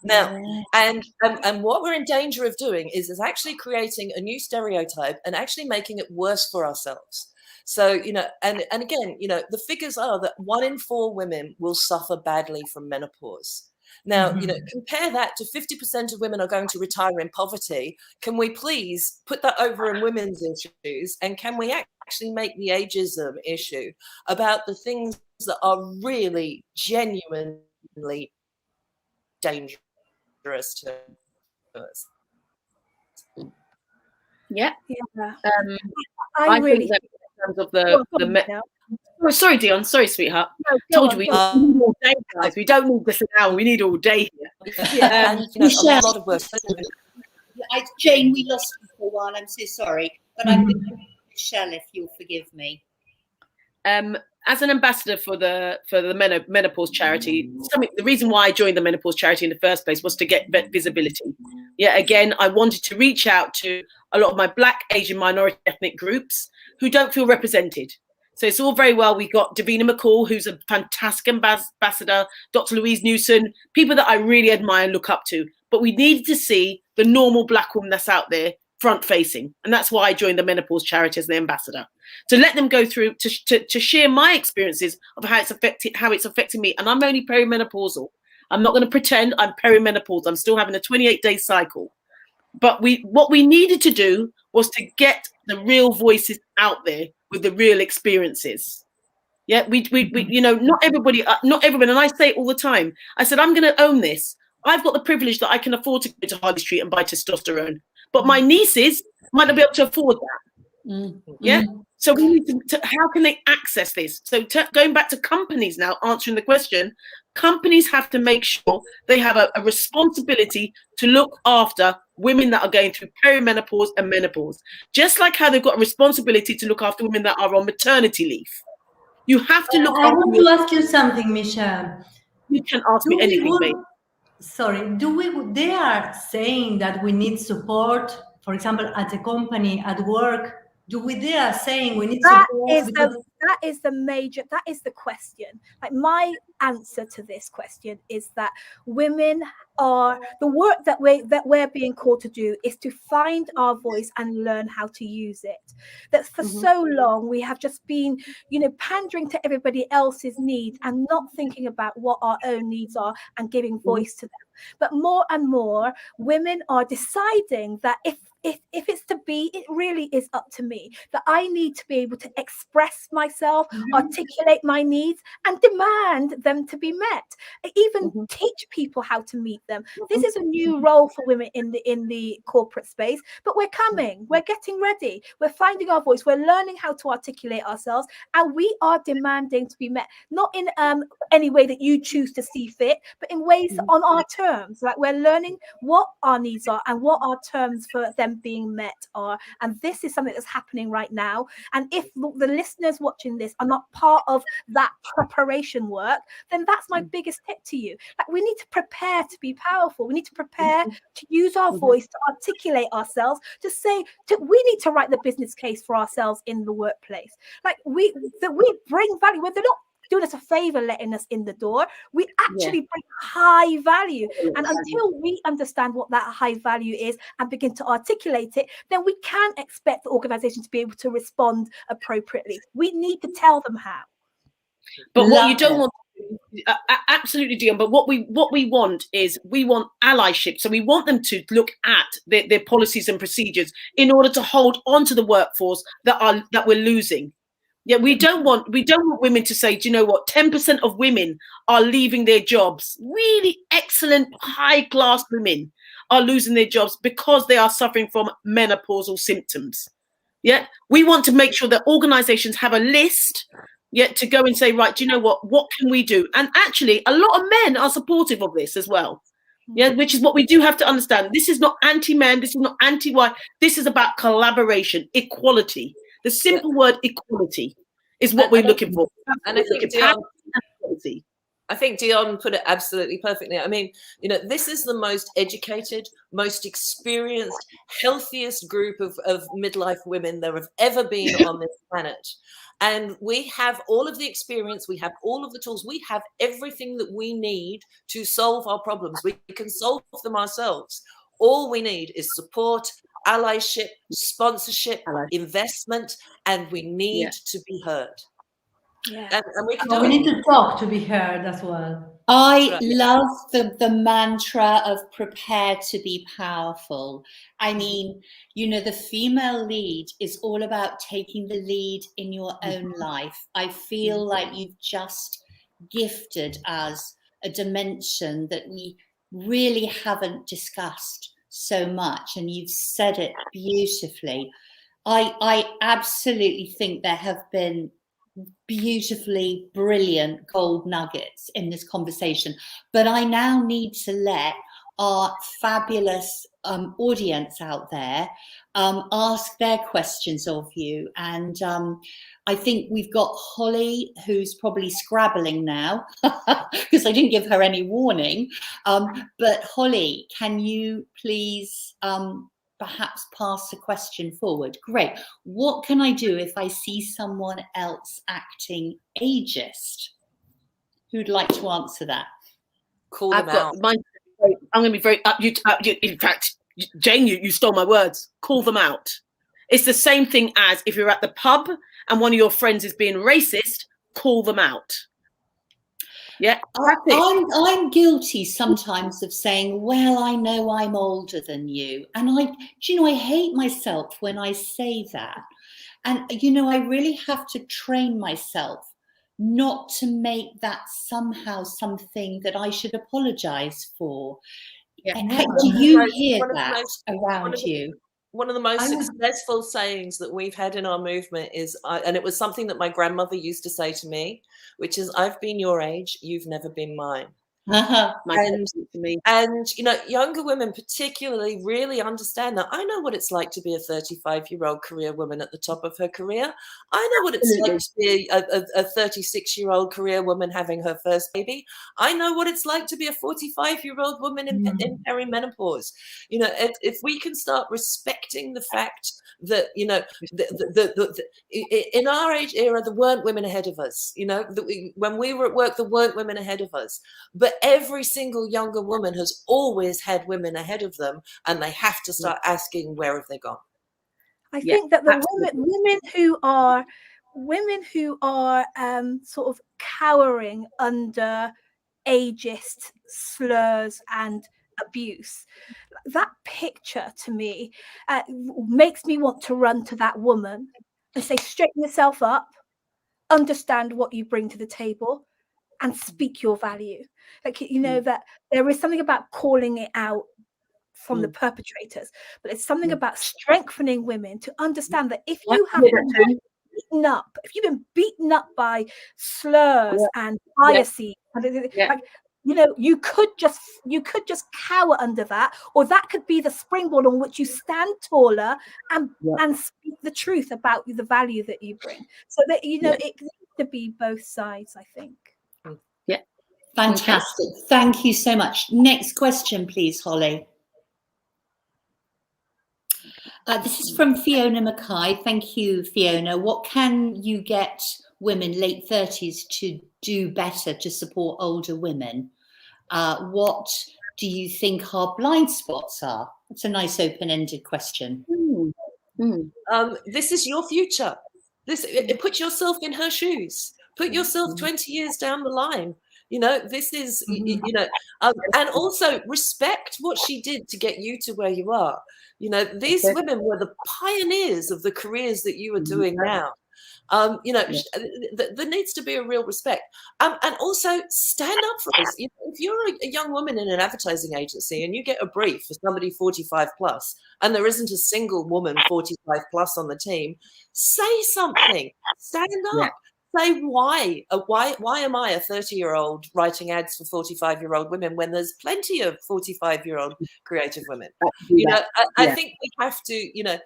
Now, and what we're in danger of doing is actually creating a new stereotype and actually making it worse for ourselves. So, you know, and again, you know, the figures are that 1 in 4 women will suffer badly from menopause. Now, you know, compare that to 50% of women are going to retire in poverty. Can we please put that over in women's issues? And can we actually make the ageism issue about the things that are really genuinely dangerous to us? Yeah. I really think that in terms of the sorry, Dion. Sorry, sweetheart. No, told you we need all day, guys. We don't need this an hour. We need all day here. Yeah, and, you know, a lot of work. Jane, we lost you for a while. I'm so sorry, but I'm going to Michelle, if you'll forgive me. As an ambassador for the menopause charity, the reason why I joined the menopause charity in the first place was to get visibility. Yeah, again, I wanted to reach out to a lot of my Black, Asian, minority ethnic groups who don't feel represented. So it's all very well. We got Davina McCall, who's a fantastic ambassador, Dr. Louise Newson, people that I really admire and look up to. But we needed to see the normal Black woman that's out there front facing. And that's why I joined the menopause charity as the ambassador, to let them go through, to share my experiences of how it's affecting me. And I'm only perimenopausal. I'm not going to pretend I'm perimenopausal. I'm still having a 28-day cycle. But what we needed to do was to get the real voices out there with the real experiences. Yeah, we you know, not everyone, and I say it all the time. I said, I'm going to own this. I've got the privilege that I can afford to go to Harley Street and buy testosterone. But my nieces might not be able to afford that. Yeah. So we need to how can they access this? So going back to companies now, answering the question, companies have to make sure they have a responsibility to look after women that are going through perimenopause and menopause, just like how they've got a responsibility to look after women that are on maternity leave. You have to look I after. want to ask you something, Michelle. You can ask me anything, babe. Sorry, they are saying that we need support, for example, at a company, at work. They are saying we need support? That is the question. Like, my answer to this question is that women are, the work that we're being called to do is to find our voice and learn how to use it. That for so long we have just been, pandering to everybody else's needs and not thinking about what our own needs are and giving voice to them. But more and more women are deciding that if it's to be, it really is up to me, that I need to be able to express myself, articulate my needs, and demand them to be met. Even teach people how to meet them. This is a new role for women in the corporate space, but we're coming. We're getting ready. We're finding our voice. We're learning how to articulate ourselves, and we are demanding to be met, not in any way that you choose to see fit, but in ways on our terms. Like, we're learning what our needs are and what our terms for them being met are, and this is something that's happening right now. And if the listeners watching this are not part of that preparation work, then that's my biggest tip to you. Like, we need to prepare to be powerful. We need to prepare to use our voice, to articulate ourselves, to say we need to write the business case for ourselves in the workplace. Like, we bring value, where they're not doing us a favor letting us in the door. We actually bring high value, and until we understand what that high value is and begin to articulate it, then we can't expect the organization to be able to respond appropriately. We need to tell them how. But what you don't want, absolutely, Dion, but what we want is, we want allyship. So we want them to look at their policies and procedures in order to hold on to the workforce that we're losing. Yeah, we don't want women to say, do you know what, 10% of women are leaving their jobs. Really excellent, high-class women are losing their jobs because they are suffering from menopausal symptoms. Yeah, we want to make sure that organizations have a list, to go and say, right, do you know what can we do? And actually, a lot of men are supportive of this as well. Yeah, which is what we do have to understand. This is not anti-men, this is not anti-white, this is about collaboration, equality. The simple word equality is what we're looking for. And I think Dion put it absolutely perfectly. I mean, this is the most educated, most experienced, healthiest group of midlife women there have ever been on this planet. And we have all of the experience, we have all of the tools, we have everything that we need to solve our problems. We can solve them ourselves. All we need is support, allyship, sponsorship, investment, and we need to be heard. Yeah. And we can we need to talk to be heard as well. I love the mantra of prepare to be powerful. I mean, the female lead is all about taking the lead in your own life. I feel like you've just gifted us a dimension that we really haven't discussed so much, and you've said it beautifully. I absolutely think there have been beautifully brilliant gold nuggets in this conversation, but I now need to let our fabulous audience out there ask their questions of you. And I think we've got Holly, who's probably scrabbling now because I didn't give her any warning. But Holly, can you please perhaps pass the question forward? Great. What can I do if I see someone else acting ageist? Who'd like to answer that? Call them out. I'm going to be very. In fact, Jane, you stole my words. Call them out. It's the same thing as if you're at the pub and one of your friends is being racist. Call them out. Yeah, I'm guilty sometimes of saying, well, I know I'm older than you. And I hate myself when I say that. And, I really have to train myself not to make that somehow something that I should apologize for. Yeah. Do you hear that around you? One of the most successful sayings that we've had in our movement is, and it was something that my grandmother used to say to me, which is, I've been your age, you've never been mine. And you know, younger women particularly really understand that. I know what it's like to be a 35-year-old career woman at the top of her career. I know what it's like to be a 36-year-old career woman having her first baby. I know what it's like to be a 45-year-old woman in perimenopause. You know, if we can start respecting the fact that, you know, in our age era, there weren't women ahead of us. You know, when we were at work, there weren't women ahead of us. But every single younger woman has always had women ahead of them, and they have to start asking, where have they gone? I think that the women who are sort of cowering under ageist slurs and abuse, that picture to me makes me want to run to that woman and say, straighten yourself up, understand what you bring to the table, and speak your value. Like, you know, that there is something about calling it out from the perpetrators, but it's something about strengthening women to understand that if you have been beaten up, if you've been beaten up by slurs and biases, like, you know, you could just cower under that, or that could be the springboard on which you stand taller and speak the truth about the value that you bring. So that, you know, it needs to be both sides, I think. Yeah, fantastic. Okay. Thank you so much. Next question, please, Holly. This is from Fiona Mackay. Thank you, Fiona. What can you get women late 30s to do better to support older women? What do you think our blind spots are? It's a nice open-ended question. This is your future. Put yourself in her shoes. Put yourself 20 years down the line. You know, this is, you know, and also respect what she did to get you to where you are. You know, these women were the pioneers of the careers that you are doing now. You know, there needs to be a real respect. And also stand up for us. You know, if you're a young woman in an advertising agency and you get a brief for somebody 45 plus, and there isn't a single woman 45 plus on the team, say something, stand up. Say why am I a 30-year-old writing ads for 45-year-old women when there's plenty of 45-year-old creative women? You know, I think we have to, you know,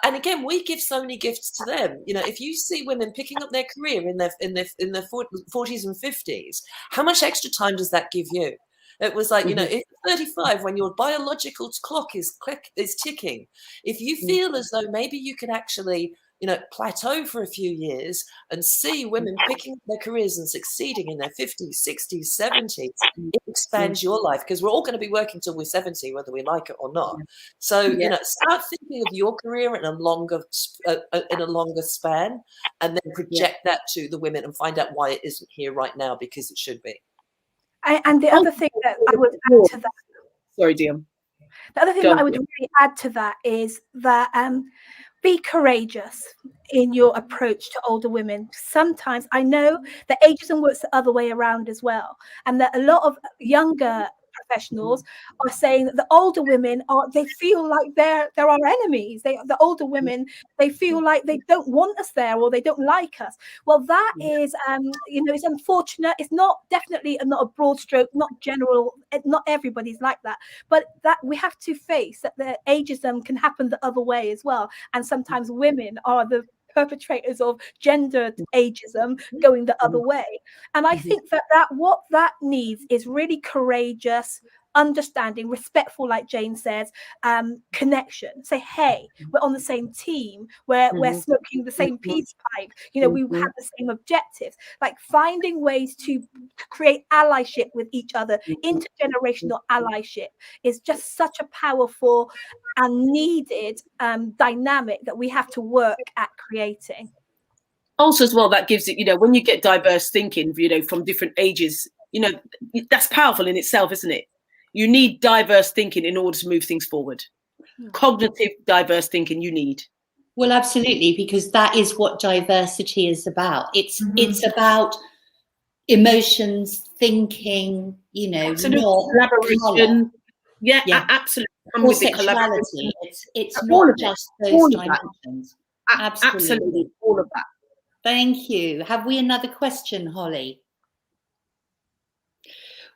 and again, we give so many gifts to them. You know, if you see women picking up their career in their 40s and 50s, how much extra time does that give you? It was like, you know, if 35, when your biological clock is ticking, if you feel as though maybe you can actually, you know, plateau for a few years and see women picking up their careers and succeeding in their 50s, 60s, 70s, it expands your life, because we're all going to be working till we're 70, whether we like it or not. So, you know, start thinking of your career in a longer span, and then project that to the women and find out why it isn't here right now, because it should be. And the other thing that I would add to that. Sorry, Dion. The other thing that I would really add to that is that be courageous in your approach to older women. Sometimes I know that ageism works the other way around as well, and that a lot of younger professionals are saying that the older women they feel like they're our enemies. The older women, they feel like they don't want us there, or they don't like us. Well, that is you know, it's unfortunate. It's not a broad stroke, not general, not everybody's like that, but that we have to face that the ageism can happen the other way as well, and sometimes women are the perpetrators of gendered ageism going the other way. And I think that what that needs is really courageous, understanding, respectful, like Jane says, connection. Say, hey, we're on the same team, we're smoking the same peace pipe, you know, we have the same objectives. Like finding ways to create allyship with each other, intergenerational allyship is just such a powerful and needed dynamic that we have to work at creating. Also, as well, that gives it, you know, when you get diverse thinking, you know, from different ages, you know, that's powerful in itself, isn't it? You need diverse thinking in order to move things forward. Cognitive diverse thinking you need. Well, absolutely, because that is what diversity is about. It's about emotions, thinking, you know, not collaboration. Yeah, absolutely. come Or with the sexuality. collaboration. It's All not of it, just all those of that. dimensions. Absolutely, all of that. Thank you. Have we another question, Holly?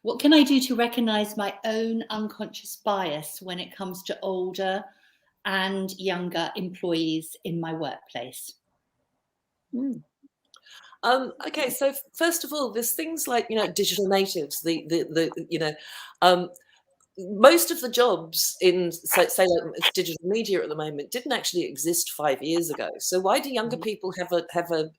What can I do to recognize my own unconscious bias when it comes to older and younger employees in my workplace? Okay, so first of all, there's things like, digital natives, most of the jobs in, say like digital media at the moment didn't actually exist 5 years ago. So why do younger people have an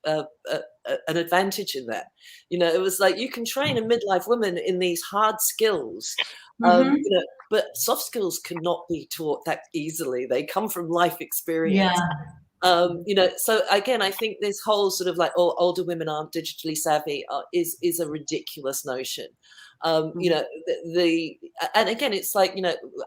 advantage in that? It was like, you can train a midlife woman in these hard skills, but soft skills cannot be taught that easily. They come from life experience. So again, I think this whole sort of like, older women aren't digitally savvy is a ridiculous notion. And again, it's like,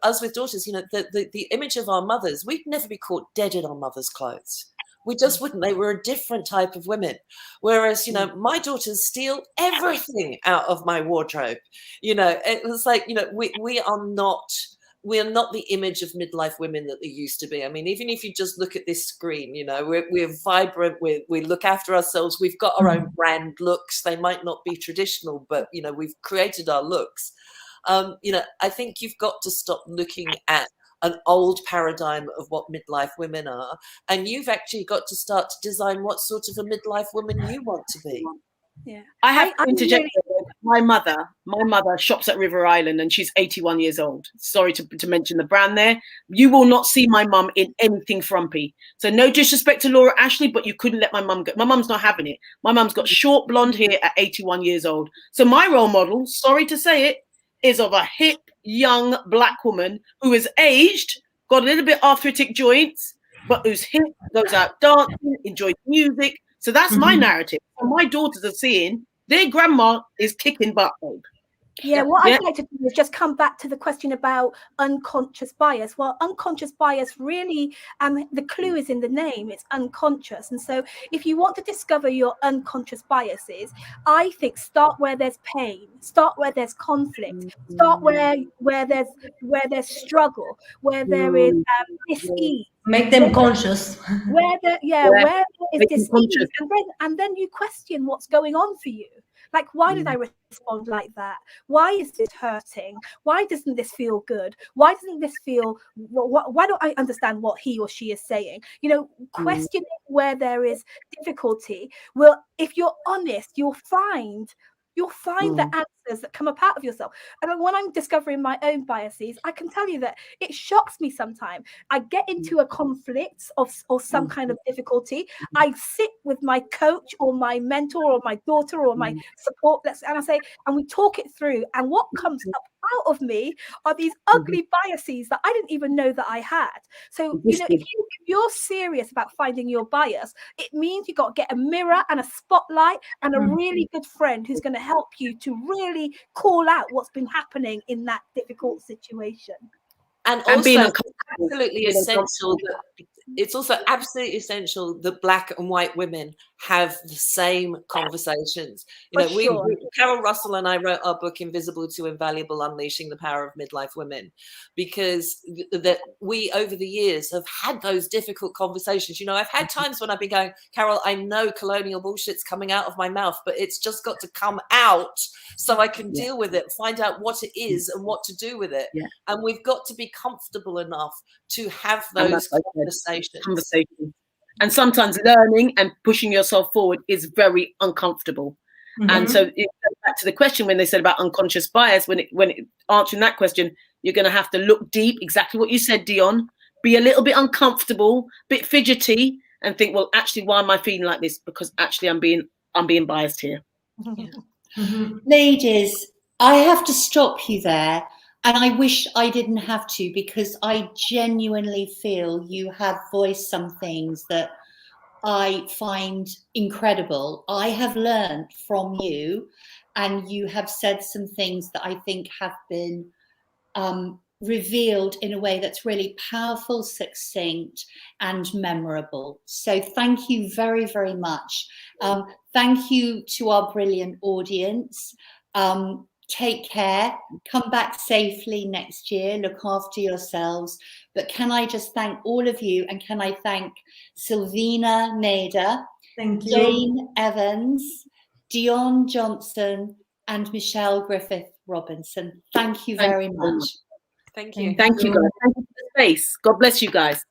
us with daughters, the image of our mothers, we'd never be caught dead in our mother's clothes. We just wouldn't. They were a different type of women. Whereas, my daughters steal everything out of my wardrobe. It was like, we are not the image of midlife women that they used to be. I mean, even if you just look at this screen, we're vibrant, we look after ourselves, we've got our own brand looks. They might not be traditional, but, we've created our looks. I think you've got to stop looking at an old paradigm of what midlife women are, and you've actually got to start to design what sort of a midlife woman you want to be. Yeah, I have to interject. My mother shops at River Island, and she's 81 years old. Sorry to mention the brand there. You will not see my mum in anything frumpy. So no disrespect to Laura Ashley, but you couldn't let my mum go. My mum's not having it. My mum's got short blonde hair at 81 years old. So my role model, sorry to say it, is of a hip, young black woman who is aged, got a little bit arthritic joints, but who's hip, goes out dancing, enjoys music. So that's my narrative. And my daughters are seeing their grandma is kicking butt, babe. Yeah, what I'd like to do is just come back to the question about unconscious bias. Well, unconscious bias really, the clue is in the name, it's unconscious. And so if you want to discover your unconscious biases, I think start where there's pain, start where there's conflict, start where there's struggle, where there is dis-ease. Make them conscious. Where there is dis-ease, and then you question what's going on for you. Like, why did I respond like that? Why is this hurting? Why doesn't this feel good? Why doesn't this feel, why don't I understand what he or she is saying? Questioning where there is difficulty will, if you're honest, you'll find the answers that come up out of yourself. And when I'm discovering my own biases, I can tell you that it shocks me sometimes. I get into a conflict or some kind of difficulty. I sit with my coach or my mentor or my daughter or my support, and I say, and we talk it through. And what comes up out of me are these ugly biases that I didn't even know that I had. So, if you're serious about finding your bias, it means you've got to get a mirror and a spotlight and a really good friend who's going to help you to really call out what's been happening in that difficult situation. And also, absolutely essential that it's also absolutely essential that Black and white women have the same conversations. Carol Russell and I wrote our book Invisible to Invaluable: Unleashing the Power of Midlife Women, because that we over the years have had those difficult conversations. I've had times when I've been going, Carol, I know colonial bullshit's coming out of my mouth, but it's just got to come out so I can deal with it, find out what it is and what to do with it. And we've got to be comfortable enough to have those conversations. And sometimes learning and pushing yourself forward is very uncomfortable. And so it goes back to the question when they said about unconscious bias, when answering that question, you're going to have to look deep, exactly what you said, Dion, be a little bit uncomfortable, bit fidgety, and think, well, actually, why am I feeling like this? Because actually I'm being biased here. Ladies, I have to stop you there. And I wish I didn't have to, because I genuinely feel you have voiced some things that I find incredible. I have learned from you, and you have said some things that I think have been revealed in a way that's really powerful, succinct, and memorable. So thank you very, very much. Thank you to our brilliant audience. Take care, come back safely next year, look after yourselves. But can I just thank all of you, and can I thank Silvina Neder, Thank you. Jane Evans, Dion Johnson, and Michelle Griffith Robinson. Thank you very much. Thank you. Thank you, guys. Thank you for the space. God bless you guys.